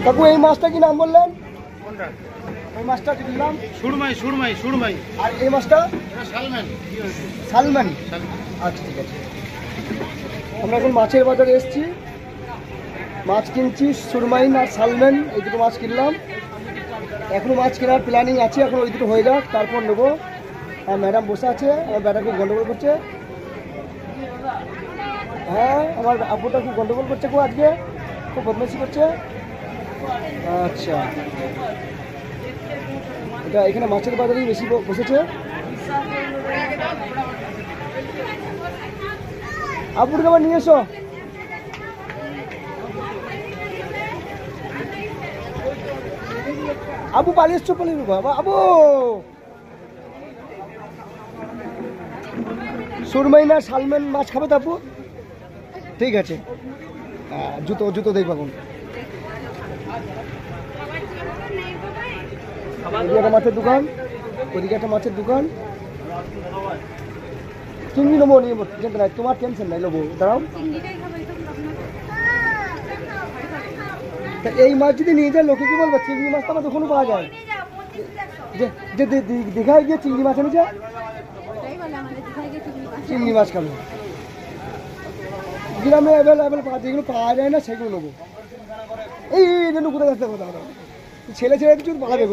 কাকু এই মাছটা কি নাম বললেন? কোনটা? ওই মাছটা কি নাম? সুরমাই সুরমাই সুরমাই। আর এই মাছটা? সালমান। সালমান। আচ্ছা ঠিক আছে। আমরা এখন মাছের বাজারে এসেছি, মাছ কিনছি। সুরমাইন আর সালমান এই দুটো মাছ কিনলাম। এখনো মাছ কেনার প্ল্যানিং আছে, এখন ওই দুটো হয়ে যাক তারপর নেবো। আর ম্যাডাম বসে আছে, আমার ব্যাটা খুব গন্ডগোল করছে। হ্যাঁ, আমার আব্বুটা খুব গন্ডগোল করছে, খুব আজকে খুব বদমাইশি করছে। আচ্ছা, এটা এখানে মাছের বাজারেই বেশি বসেছে। আব্বুর আবার নিয়ে এসো। আবু পালিয়ে এসছো, পালিয়ে বাবা। আবু সুরমাইন আর সালমান মাছ খাবে তো আপু? ঠিক আছে, জুতো জুতো দেখবো এখন। ওদিকে একটা মাছের দোকান, ওদিকে একটা মাছের দোকান। চিংড়ি নেবো, নিয়ে চিন্তা নাই, তোমার টেনশন নাই, নেবো। দাঁড়াও, তা এই মাছ যদি নিয়ে যায় লোকে কি বলবো? চিংড়ি মাছ তো আমার দোকানে পাওয়া যায়, যে দীঘায় গিয়ে চিংড়ি মাছ এনেছে, চিংড়ি মাছ খাবে। গ্রামে অ্যাভেলেবেল পাওয়া, যেগুলো পাওয়া যায় না সেগুলো নেবো। এই জন্য কোথায় যাচ্ছে কথা, ছেলে ছেলে কিছু পালাবে।